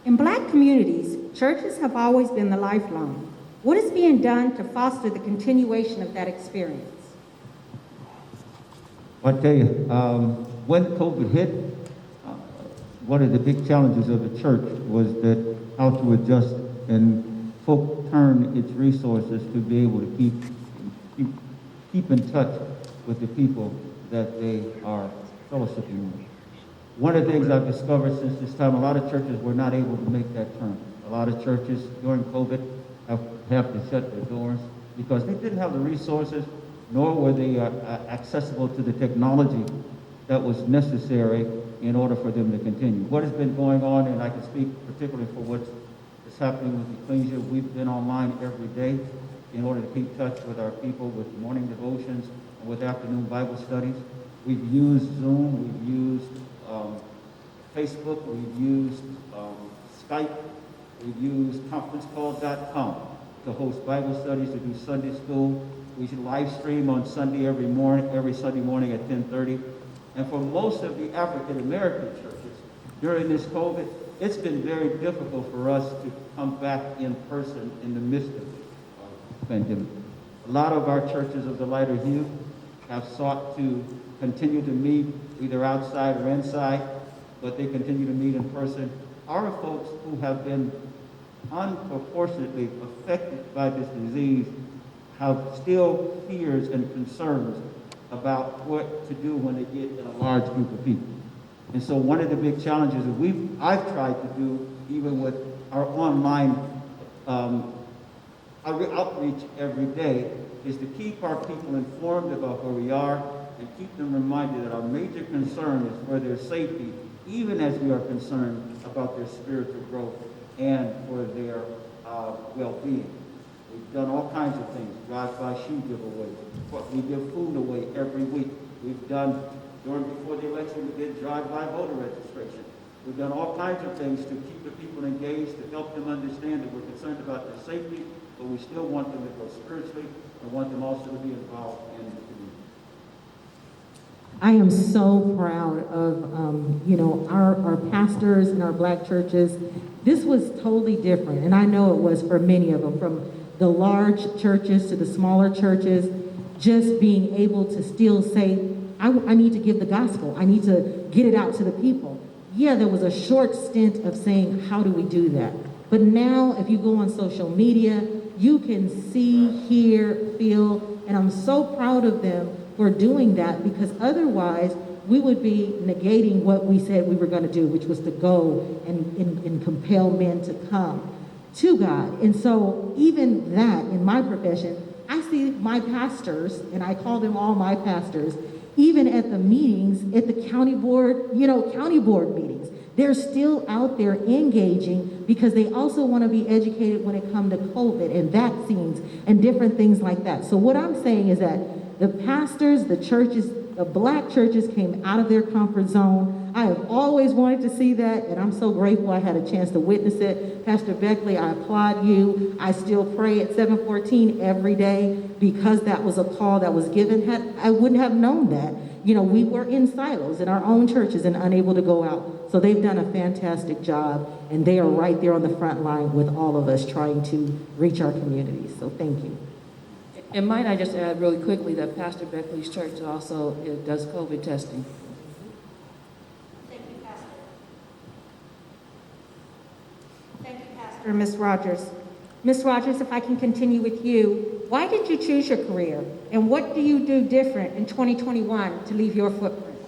In Black communities, churches have always been the lifeline. What is being done to foster the continuation of that experience? I tell you, when COVID hit, one of the big challenges of the church was that how to adjust and turn its resources to be able to keep in touch with the people that they are fellowshipping with. One of the things I've discovered since this time, a lot of churches were not able to make that turn. A lot of churches during COVID have to shut their doors because they didn't have the resources, nor were they accessible to the technology that was necessary in order for them to continue. What has been going on, and I can speak particularly for what's happening with Ecclesia, we've been online every day in order to keep touch with our people with morning devotions and with afternoon Bible studies. We've used Zoom, we've used Facebook, we've used Skype, we've used conferencecall.com to host Bible studies, to do Sunday school. We live stream on Sunday every Sunday morning at 10:30. And for most of the African American churches during this COVID, it's been very difficult for us to come back in person in the midst of the pandemic. A lot of our churches of the lighter hue have sought to continue to meet either outside or inside, but they continue to meet in person. Our folks who have been unproportionately affected by this disease have still fears and concerns about what to do when they get in a large group of people. And so one of the big challenges that I've tried to do, even with our online outreach every day, is to keep our people informed about where we are and keep them reminded that our major concern is for their safety, even as we are concerned about their spiritual growth and for their well-being. We've done all kinds of things, drive-by shoe giveaways. We give food away every week. We've done, before the election, we did drive-by voter registration. We've done all kinds of things to keep the people engaged, to help them understand that we're concerned about their safety, but we still want them to grow spiritually and want them also to be involved in the community. I am so proud of, our pastors in our Black churches. This was totally different, and I know it was for many of them, from the large churches to the smaller churches, just being able to still say, I need to give the gospel. I need to get it out to the people. Yeah, there was a short stint of saying, how do we do that? But now, if you go on social media, you can see, hear, feel, and I'm so proud of them for doing that, because otherwise we would be negating what we said we were going to do, which was to go and compel men to come to God. And so even that, in my profession, I see my pastors, and I call them all my pastors, even at the meetings, at the county board meetings, they're still out there engaging because they also want to be educated when it comes to COVID and vaccines and different things like that. So what I'm saying is that the pastors, the churches, the Black churches came out of their comfort zone. I have always wanted to see that, and I'm so grateful I had a chance to witness it. Pastor Beckley, I applaud you. I still pray at 714 every day because that was a call that was given. I wouldn't have known that. We were in silos in our own churches and unable to go out. So they've done a fantastic job, and they are right there on the front line with all of us trying to reach our communities. So thank you. And might I just add really quickly that Pastor Beckley's church also does COVID testing. Thank you, Pastor. Thank you, Pastor. Ms. Rodgers. Ms. Rodgers, if I can continue with you, why did you choose your career? And what do you do different in 2021 to leave your footprint?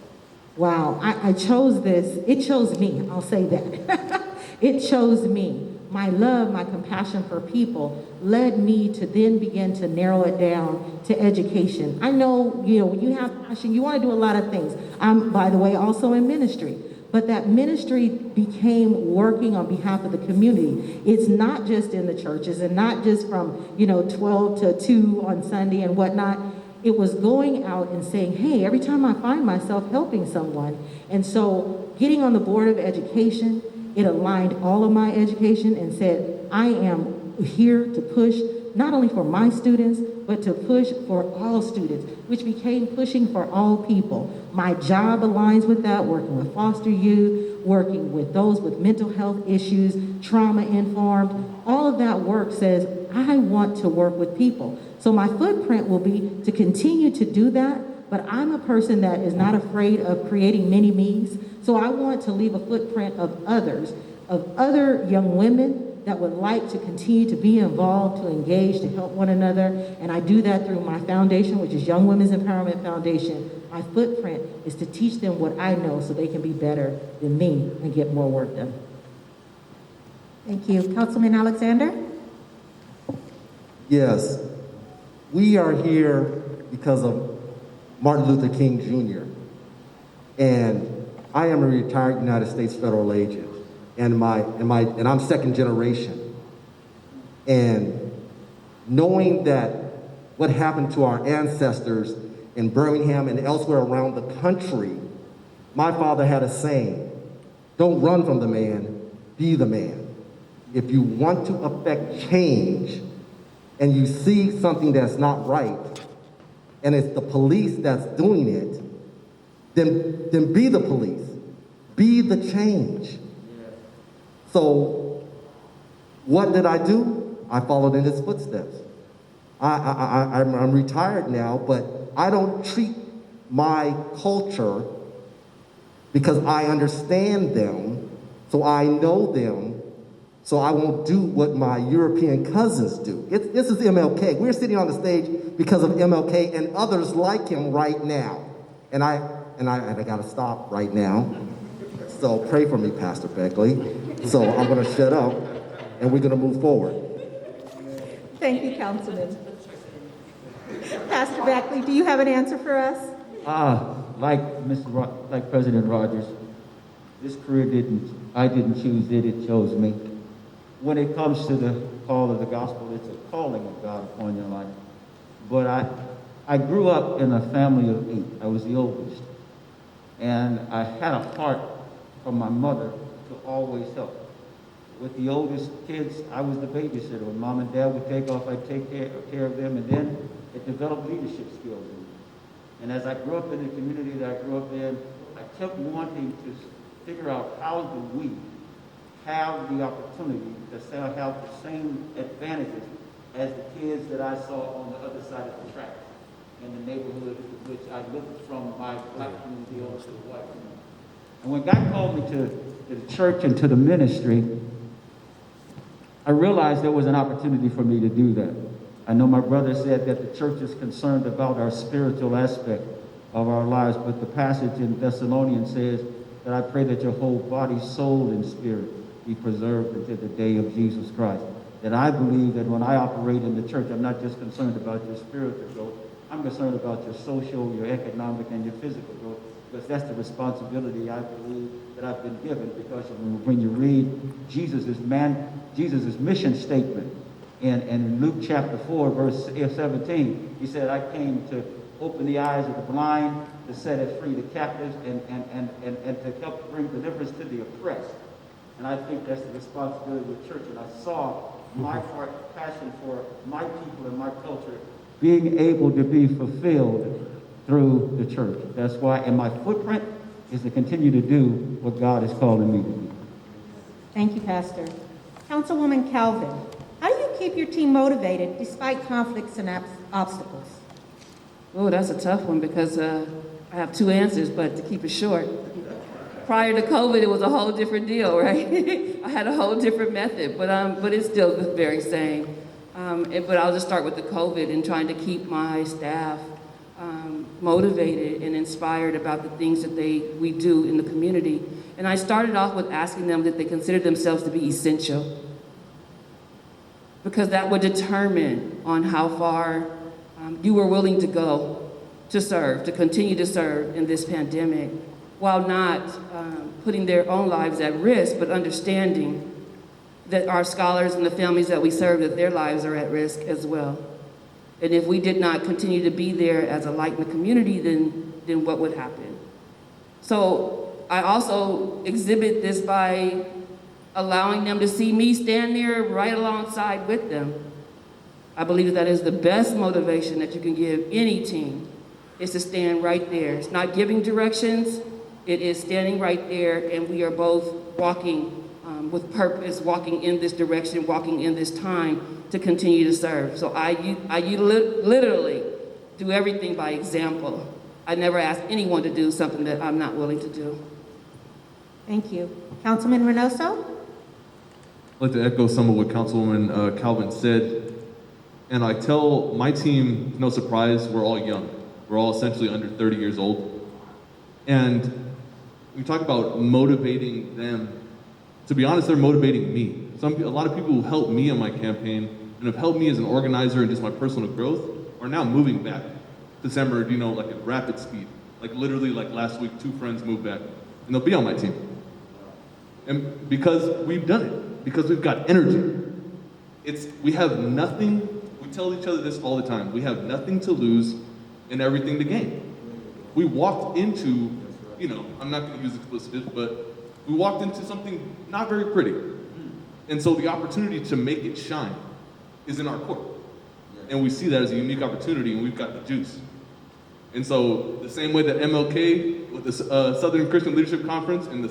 Wow, I chose this. It chose me, I'll say that. It chose me. My love, my compassion for people led me to then begin to narrow it down to education. I know, when you have passion, you want to do a lot of things. I'm, by the way, also in ministry. But that ministry became working on behalf of the community. It's not just in the churches and not just from, 12 to 2 on Sunday and whatnot. It was going out and saying, hey, every time I find myself helping someone. And so getting on the board of education, it aligned all of my education and said, I am here to push not only for my students, but to push for all students, which became pushing for all people. My job aligns with that, working with foster youth, working with those with mental health issues, trauma-informed. All of that work says, I want to work with people. So my footprint will be to continue to do that, but I'm a person that is not afraid of creating mini-me's. So I want to leave a footprint of others, of other young women that would like to continue to be involved, to engage, to help one another. And I do that through my foundation, which is Young Women's Empowerment Foundation. My footprint is to teach them what I know so they can be better than me and get more work done. Thank you. Councilman Alexander? Yes, we are here because of Martin Luther King Jr. And I am a retired United States federal agent, and I'm second generation. And knowing that what happened to our ancestors in Birmingham and elsewhere around the country, my father had a saying, don't run from the man, be the man. If you want to affect change and you see something that's not right, and it's the police that's doing it, then be the police. Be the change. So what did I do? I followed in his footsteps. I'm retired now, but I don't treat my culture because I understand them, so I know them, so I won't do what my European cousins do. This is MLK. We're sitting on the stage because of MLK and others like him right now. And I gotta stop right now. So pray for me, Pastor Beckley. So I'm gonna shut up and we're gonna move forward. Thank you, Councilman. Pastor Beckley, do you have an answer for us? Like President Rodgers, this career I didn't choose it chose me. When it comes to the call of the gospel, it's a calling of God upon your life. But I grew up in a family of 8. I was the oldest. And I had a heart from my mother to always help. With the oldest kids, I was the babysitter. When mom and dad would take off, I'd take care of them, and then it developed leadership skills in me. And as I grew up in the community that I grew up in, I kept wanting to figure out how do we have the opportunity to have the same advantages as the kids that I saw on the other side of the track in the neighborhood which I looked from my black community over to the white community. And when God called me to the church and to the ministry, I realized there was an opportunity for me to do that. I know my brother said that the church is concerned about our spiritual aspect of our lives, but the passage in Thessalonians says that I pray that your whole body, soul, and spirit be preserved until the day of Jesus Christ. That I believe that when I operate in the church, I'm not just concerned about your spiritual growth, I'm concerned about your social, your economic, and your physical growth, because that's the responsibility I believe that I've been given. Because when you read Jesus' mission statement in Luke chapter 4, verse 17, he said, I came to open the eyes of the blind, to set at free the captives, and to help bring deliverance to the oppressed. And I think that's the responsibility of the church. And I saw my heart, passion for my people and my culture being able to be fulfilled through the church. That's why, and my footprint is to continue to do what God is calling me to do. Thank you, Pastor. Councilwoman Calvin, how do you keep your team motivated despite conflicts and obstacles? Oh, that's a tough one because I have 2 answers, but to keep it short. Prior to COVID, it was a whole different deal, right? I had a whole different method, but it's still the very same. But I'll just start with the COVID and trying to keep my staff motivated and inspired about the things that we do in the community. And I started off with asking them that they consider themselves to be essential, because that would determine on how far you were willing to go to serve, to continue to serve in this pandemic, while not putting their own lives at risk, but understanding that our scholars and the families that we serve, that their lives are at risk as well. And if we did not continue to be there as a light in the community, then what would happen? So I also exhibit this by allowing them to see me stand there right alongside with them. I believe that is the best motivation that you can give any team, is to stand right there. It's not giving directions, it is standing right there, and we are both walking with purpose, walking in this direction, walking in this time to continue to serve. So I literally do everything by example. I never ask anyone to do something that I'm not willing to do. Thank you. Councilman Reynoso? I'd like to echo some of what Councilwoman Calvin said. And I tell my team, no surprise, we're all young. We're all essentially under 30 years old. And we talk about motivating them. To be honest, they're motivating me. A lot of people who helped me on my campaign and have helped me as an organizer and just my personal growth are now moving back to San Bernardino like at rapid speed. Like literally like last week, 2 friends moved back and they'll be on my team. And because we've done it, because we've got energy. We have nothing, we tell each other this all the time, we have nothing to lose and everything to gain. We walked into, I'm not gonna use explicit, but we walked into something not very pretty. And so the opportunity to make it shine is in our court. And we see that as a unique opportunity, and we've got the juice. And so the same way that MLK with the Southern Christian Leadership Conference and the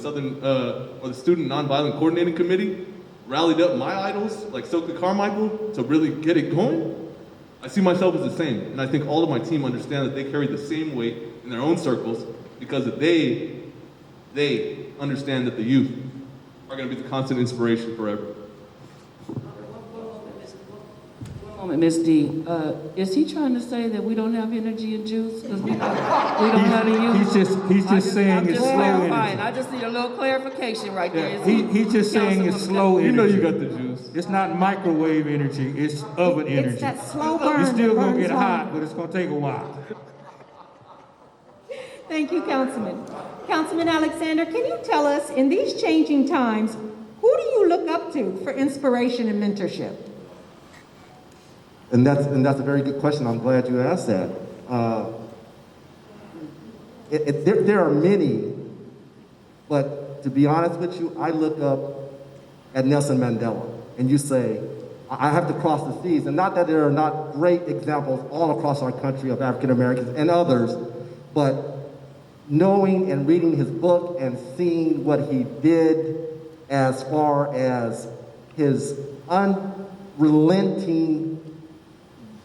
the Student Nonviolent Coordinating Committee rallied up my idols like Stokely Carmichael to really get it going, I see myself as the same. And I think all of my team understand that they carry the same weight in their own circles because they understand that the youth are going to be the constant inspiration forever. One moment, Ms. D. Is he trying to say that we don't have energy and juice? Because we don't have the youth? He's just saying it's slow energy. I just need a little clarification right there. He's just saying it's slow energy. You know you got the juice. It's not microwave energy, it's oven energy. It's that slow burn. It's still that gonna burns get long. hot, but it's gonna take a while. Thank you, Councilman. Councilman Alexander, can you tell us, in these changing times, who do you look up to for inspiration and mentorship? And that's a very good question. I'm glad you asked that. There are many, but to be honest with you, I look up at Nelson Mandela, and you say, I have to cross the seas. And not that there are not great examples all across our country of African Americans and others, but knowing and reading his book and seeing what he did as far as his unrelenting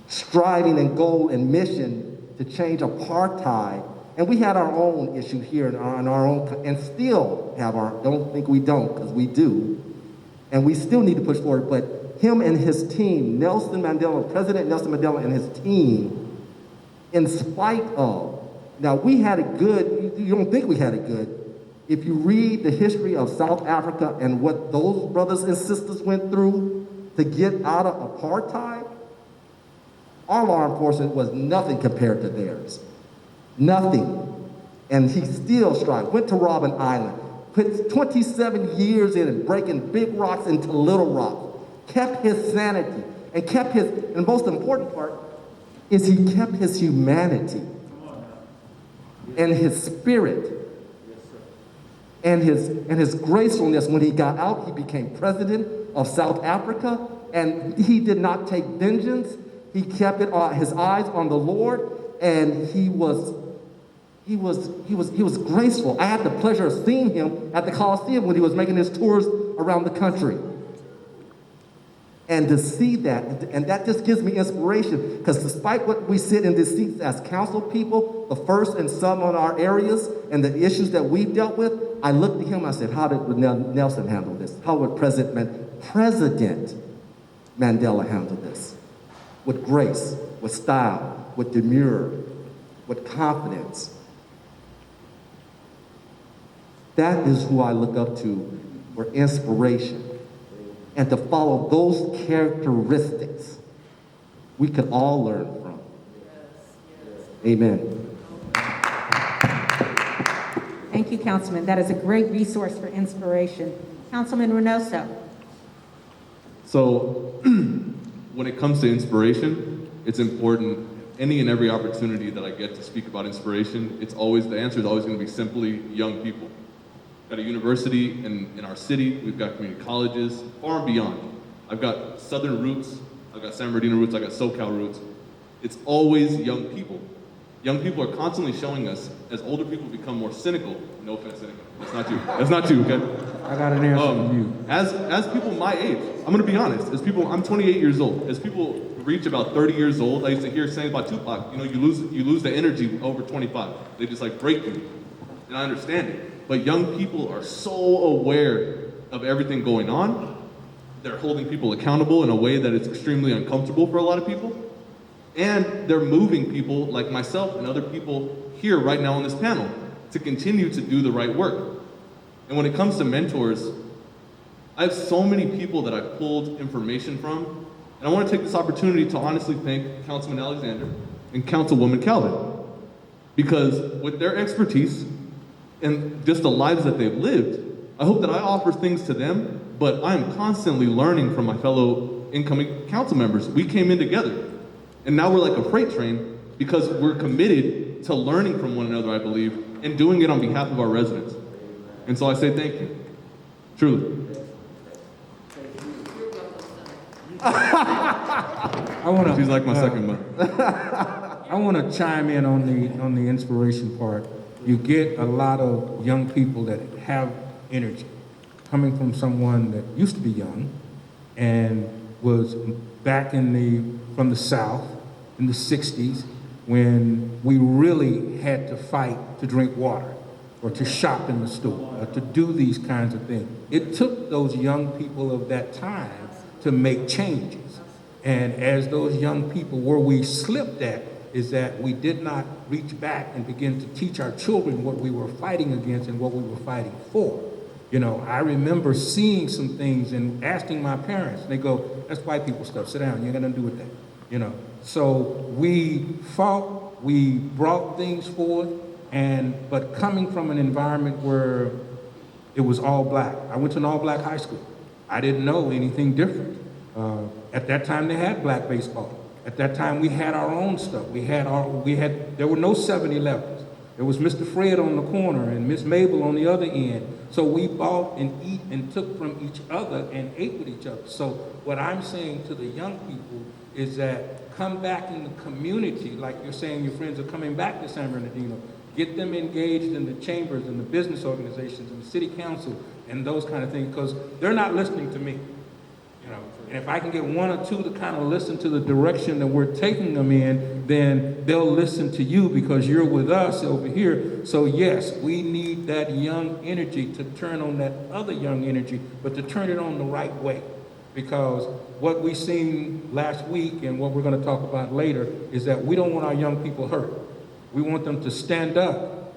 striving and goal and mission to change apartheid. And we had our own issue here in our own, and still have our, don't think we don't, because we do. And we still need to push forward, but him and his team, Nelson Mandela, President Nelson Mandela and his team, in spite of, now we had it good, you don't think we had it good. If you read the history of South Africa and what those brothers and sisters went through to get out of apartheid, our law enforcement was nothing compared to theirs. Nothing. And he still strived, went to Robben Island, put 27 years in and breaking big rocks into little rocks, kept his sanity, and kept his, and the most important part is he kept his humanity and his spirit and his gracefulness. When he got out, he became president of South Africa, and he did not take vengeance. He kept his eyes on the Lord, and he was graceful. I had the pleasure of seeing him at the Coliseum when he was making his tours around the country. And to see that, and that just gives me inspiration, because despite what we sit in these seats as council people, the first in some of our areas and the issues that we've dealt with, I looked at him and I said, how did Nelson handle this? How would President Mandela handle this? With grace, with style, with demure, with confidence. That is who I look up to for inspiration. And to follow those characteristics, we could all learn from. Amen. Thank you, Councilman. That is a great resource for inspiration. Councilman Reynoso. So when it comes to inspiration, it's important. Any and every opportunity that I get to speak about inspiration, the answer is always going to be simply young people. We've got a university in our city, we've got community colleges, far and beyond. I've got Southern roots I got San Bernardino roots, I got SoCal roots. It's always young people. Young people are constantly showing us, as older people become more cynical, no offense, cynical, that's not you, okay? I got an answer for you. As people my age, I'm gonna be honest, I'm 28 years old. As people reach about 30 years old, I used to hear saying about Tupac, you know, you lose the energy over 25. They just like break you. And I understand it. But young people are so aware of everything going on. They're holding people accountable in a way that is extremely uncomfortable for a lot of people. And they're moving people like myself and other people here right now on this panel to continue to do the right work. And when it comes to mentors, I have so many people that I've pulled information from, and I want to take this opportunity to honestly thank Councilman Alexander and Councilwoman Calvin, because with their expertise and just the lives that they've lived, I hope that I offer things to them, but I am constantly learning from my fellow incoming council members. We came in together, and now we're like a freight train because we're committed to learning from one another, I believe, and doing it on behalf of our residents. And so I say thank you, truly. She's like my second mother. I want to chime in on the inspiration part. You get a lot of young people that have energy, coming from someone that used to be young and was back from the South in the 60s when we really had to fight to drink water or to shop in the store or to do these kinds of things. It took those young people of that time to make changes. And as those young people, where we slipped at is that we did not reach back and begin to teach our children what we were fighting against and what we were fighting for. You know, I remember seeing some things and asking my parents, they go, that's white people stuff, sit down, you ain't got nothing to do with that, you know. So we fought, we brought things forth, but coming from an environment where it was all black. I went to an all black high school. I didn't know anything different. At that time they had black baseball. At that time we had our own stuff. There were no 7-Elevens. There was Mr. Fred on the corner and Miss Mabel on the other end. So we bought and eat and took from each other and ate with each other. So what I'm saying to the young people is that come back in the community, like you're saying your friends are coming back to San Bernardino. Get them engaged in the chambers and the business organizations and the city council and those kind of things, because they're not listening to me. You know, and if I can get one or two to kind of listen to the direction that we're taking them in, then they'll listen to you because you're with us over here. So yes, we need that young energy to turn on that other young energy, but to turn it on the right way. Because what we seen last week and what we're going to talk about later is that we don't want our young people hurt. We want them to stand up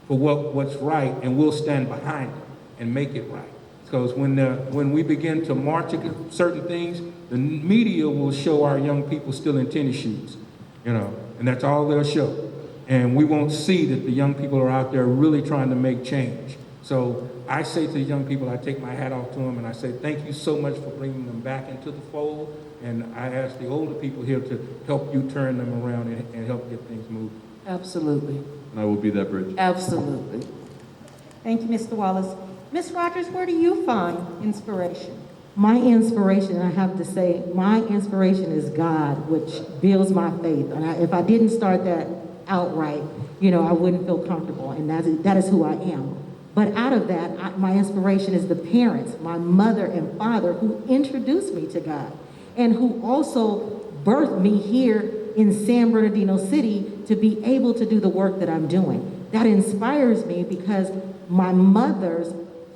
for what's right, and we'll stand behind them and make it right. Because when we begin to march against certain things, the media will show our young people still in tennis shoes, you know, and that's all they'll show. And we won't see that the young people are out there really trying to make change. So I say to the young people, I take my hat off to them and I say, thank you so much for bringing them back into the fold. And I ask the older people here to help you turn them around and help get things moving. Absolutely. And I will be that bridge. Absolutely. Thank you, Mr. Wallace. Ms. Rodgers, where do you find inspiration? My inspiration, I have to say, my inspiration is God, which builds my faith. And if I didn't start that outright, you know, I wouldn't feel comfortable, and that is who I am. But out of that, my inspiration is the parents, my mother and father, who introduced me to God, and who also birthed me here in San Bernardino City to be able to do the work that I'm doing. That inspires me because my mother's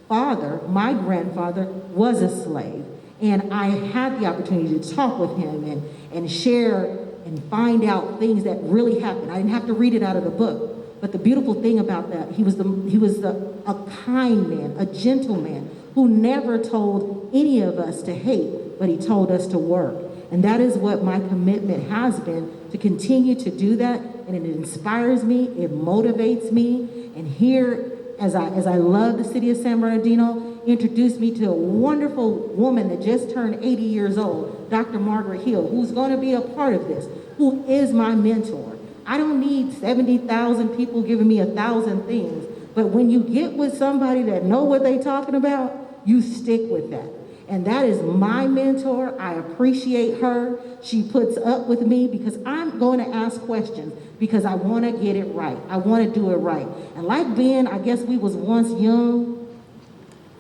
father, my grandfather, was a slave. And I had the opportunity to talk with him and share and find out things that really happened. I didn't have to read it out of the book. But the beautiful thing about that, he was a kind man, a gentleman, who never told any of us to hate, but he told us to work. And that is what my commitment has been, to continue to do that. And it inspires me, it motivates me. And here, as I love the city of San Bernardino, introduced me to a wonderful woman that just turned 80 years old, Dr. Margaret Hill, who's going to be a part of this, who is my mentor. I don't need 70,000 people giving me 1,000 things, but when you get with somebody that know what they talking about, you stick with that. And that is my mentor. I appreciate her. She puts up with me because I'm going to ask questions because I want to get it right. I want to do it right. And like Ben, I guess we was once young,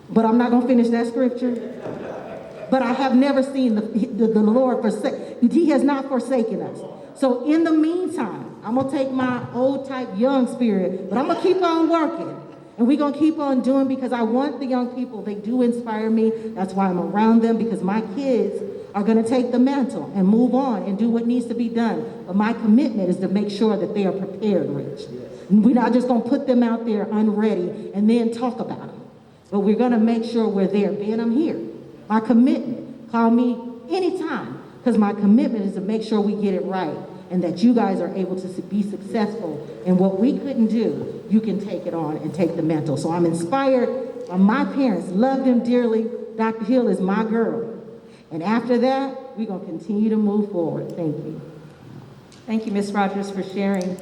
but I'm not going to finish that scripture. But I have never seen the Lord forsake. He has not forsaken us. So in the meantime, I'm going to take my old type young spirit, but I'm going to keep on working. And we're going to keep on doing because I want the young people. They do inspire me. That's why I'm around them, because my kids are going to take the mantle and move on and do what needs to be done. But my commitment is to make sure that they are prepared, Rich. We're not just going to put them out there unready and then talk about them. But we're going to make sure we're there. Ben, I'm here. My commitment. Call me anytime, because my commitment is to make sure we get it right and that you guys are able to be successful. And what we couldn't do, you can take it on and take the mantle. So I'm inspired by my parents. Love them dearly. Dr. Hill is my girl. And after that, we're going to continue to move forward. Thank you. Thank you, Ms. Rodgers, for sharing.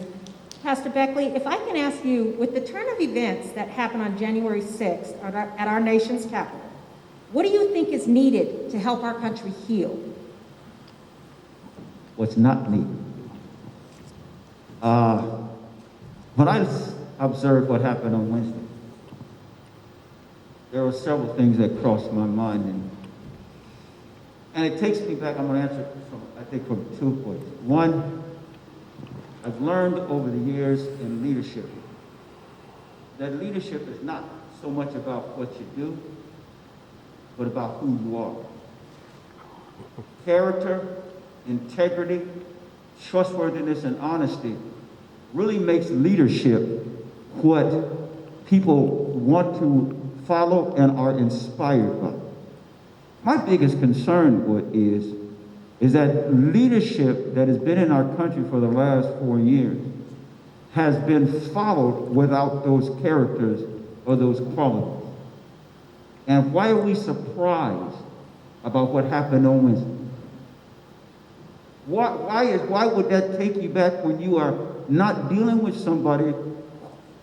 Pastor Beckley, if I can ask you, with the turn of events that happened on January 6th at our nation's capital, what do you think is needed to help our country heal? What's not needed? When I observed what happened on Wednesday, there were several things that crossed my mind, and it takes me back. I'm going to answer from 2 points. One, I've learned over the years in leadership that leadership is not so much about what you do, but about who you are. Character, integrity, trustworthiness, and honesty really makes leadership what people want to follow and are inspired by. My biggest concern is that leadership that has been in our country for the last 4 years has been followed without those characters or those qualities. And why are we surprised about what happened on Wednesday? Why would that take you back when you are not dealing with somebody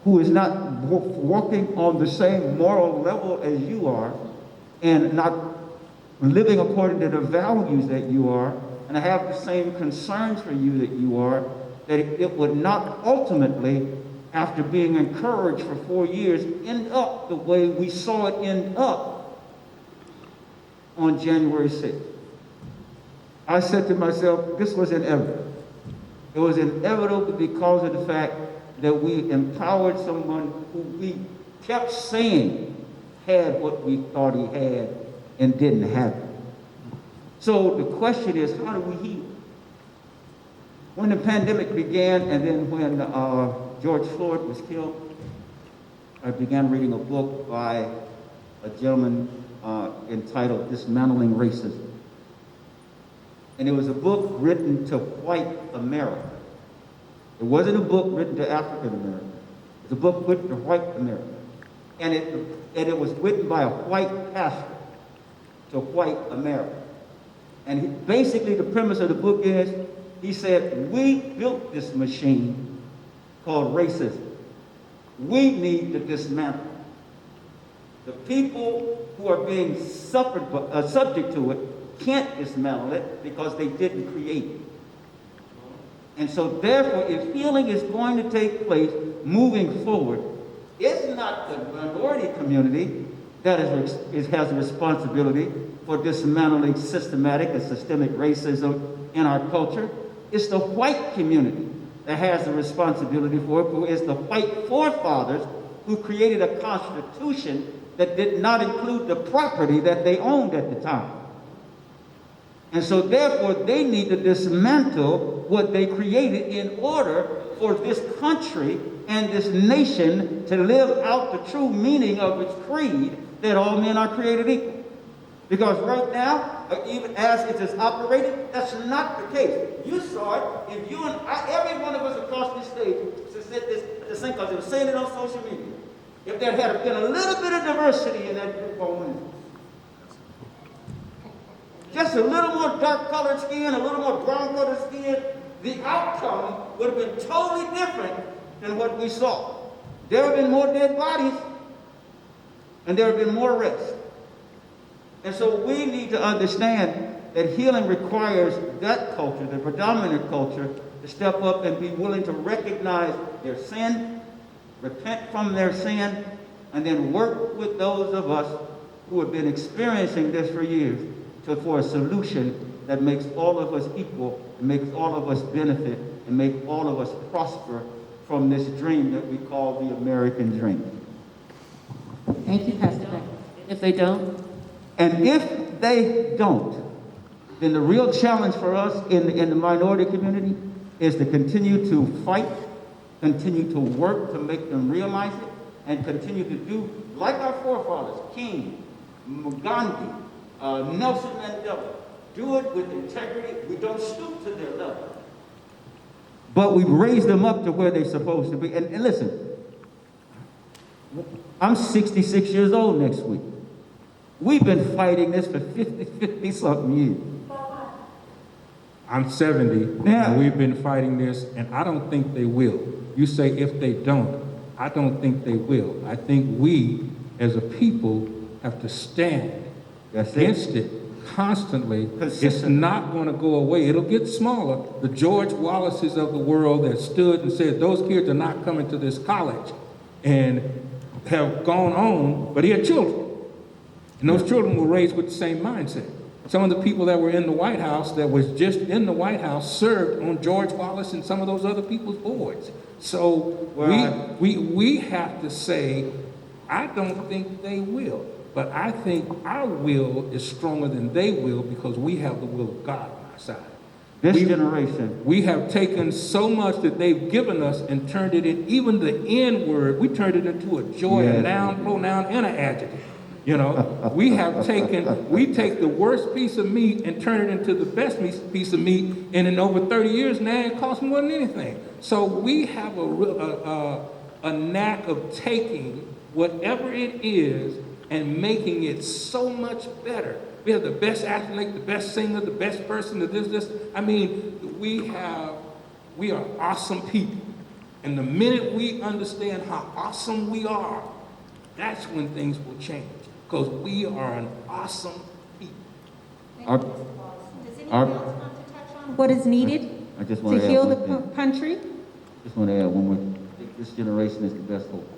who is not walking on the same moral level as you are and not living according to the values that you are and have the same concerns for you that you are, that it would not ultimately, after being encouraged for 4 years, end up the way we saw it end up on January 6th. I said to myself, this was inevitable. It was inevitable because of the fact that we empowered someone who we kept saying had what we thought he had and didn't have it. So the question is, how do we heal? When the pandemic began, and then when George Floyd was killed, I began reading a book by a gentleman entitled Dismantling Racism. And it was a book written to white America. It wasn't a book written to African America. It was a book written to white America. And it was written by a white pastor to white America. And basically the premise of the book is, he said, we built this machine called racism. We need to dismantle it. The people who are being subject to it can't dismantle it because they didn't create it. And so therefore, if healing is going to take place moving forward, it's not the minority community that has a responsibility for dismantling systematic and systemic racism in our culture. It's the white community that has the responsibility for it, who is the white forefathers who created a constitution that did not include the property that they owned at the time. And so therefore, they need to dismantle what they created in order for this country and this nation to live out the true meaning of its creed, that all men are created equal. Because right now, even as it is operating, that's not the case. You saw it, if you and I, every one of us across this stage, said this thing, because they were saying it on social media, if there had been a little bit of diversity in that group on Wednesday, just a little more dark-colored skin, a little more brown-colored skin, the outcome would have been totally different than what we saw. There have been more dead bodies, and there have been more arrests. And so we need to understand that healing requires that culture, the predominant culture, to step up and be willing to recognize their sin, repent from their sin, and then work with those of us who have been experiencing this for years for a solution that makes all of us equal, and makes all of us benefit, and make all of us prosper from this dream that we call the American dream. Thank you, Pastor Beckley. If they don't, And if they don't, then the real challenge for us in the minority community is to continue to fight, continue to work to make them realize it, and continue to do like our forefathers, King, Gandhi, Nelson Mandela. Do it with integrity. We don't stoop to their level, but we raise them up to where they're supposed to be. And listen, I'm 66 years old next week. We've been fighting this for 50-something years. I'm 70, Yeah. and we've been fighting this, and I don't think they will. You say if they don't, I don't think they will. I think we, as a people, have to stand That's it. against it constantly. It's Consistently. not going to go away. It'll get smaller. The George Wallaces of the world that stood and said, those kids are not coming to this college, and have gone on, but he had children. And those children were raised with the same mindset. Some of the people that were in the White House, that was just in the White House, served on George Wallace and some of those other people's boards. So we have to say, I don't think they will, but I think our will is stronger than they will because we have the will of God on our side. This generation. We have taken so much that they've given us and turned it in, even the N word, we turned it into a joy, a Yes. noun, pronoun, and an adjective. You know, we take the worst piece of meat and turn it into the best piece of meat, and in over 30 years now, it costs more than anything. So we have a knack of taking whatever it is and making it so much better. We have the best athlete, the best singer, the best person that does this. I mean, we are awesome people. And the minute we understand how awesome we are, that's when things will change. Because we are an awesome people. Our- Does anyone our- else want to touch on what is needed I just to want to add heal the one thing. country? Just want to add one more. I think this generation is the best hope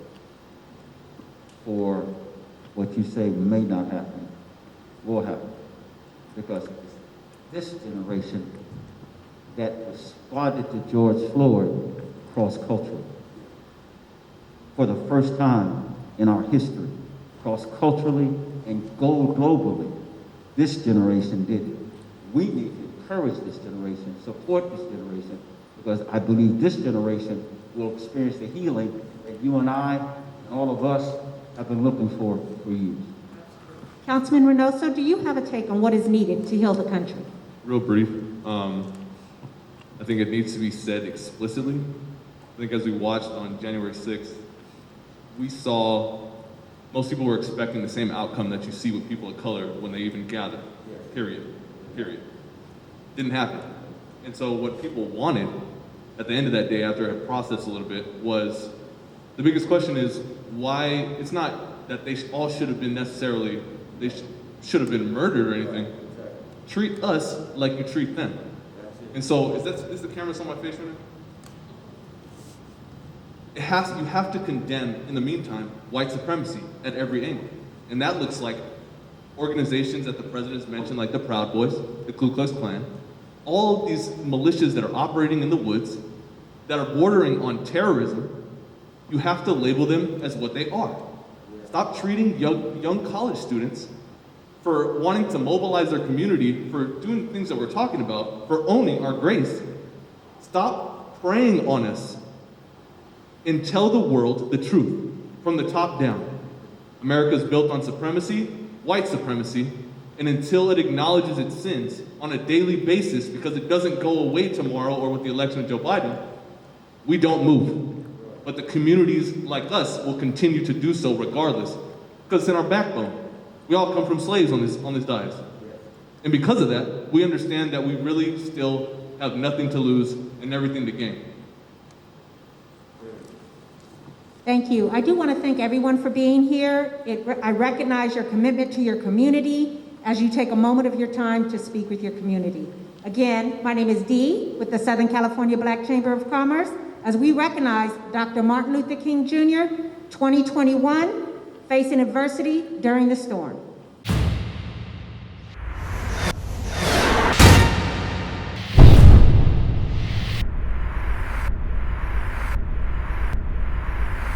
for what you say may not happen, will happen. Because it's this generation that responded to George Floyd cross-culturally. For the first time in our history, cross-culturally and globally, this generation did it. We need to encourage this generation, support this generation, because I believe this generation will experience the healing that you and I and all of us have been looking for years. Councilman Reynoso, do you have a take on what is needed to heal the country? Real brief. I think it needs to be said explicitly. I think as we watched on January 6th, we saw most people were expecting the same outcome that you see with people of color when they even gather. Period. Didn't happen. And so what people wanted at the end of that day, after I had processed a little bit, was the biggest question is why. It's not that they all should have been necessarily, they should have been murdered or anything. Treat us like you treat them. And so, is the camera on my face right now? You have to condemn, in the meantime, white supremacy at every angle. And that looks like organizations that the president's mentioned, like the Proud Boys, the Ku Klux Klan, all of these militias that are operating in the woods, that are bordering on terrorism. You have to label them as what they are. Stop treating young college students for wanting to mobilize their community, for doing things that we're talking about, for owning our grace. Stop preying on us and tell the world the truth from the top down. America is built on supremacy, white supremacy, and until it acknowledges its sins on a daily basis, because it doesn't go away tomorrow or with the election of Joe Biden, we don't move. But the communities like us will continue to do so regardless, because it's in our backbone. We all come from slaves on this dais. And because of that, we understand that we really still have nothing to lose and everything to gain. Thank you. I do want to thank everyone for being here. I recognize your commitment to your community as you take a moment of your time to speak with your community. Again, my name is Dee with the Southern California Black Chamber of Commerce, as we recognize Dr. Martin Luther King Jr., 2021, Facing Adversity During the Storm.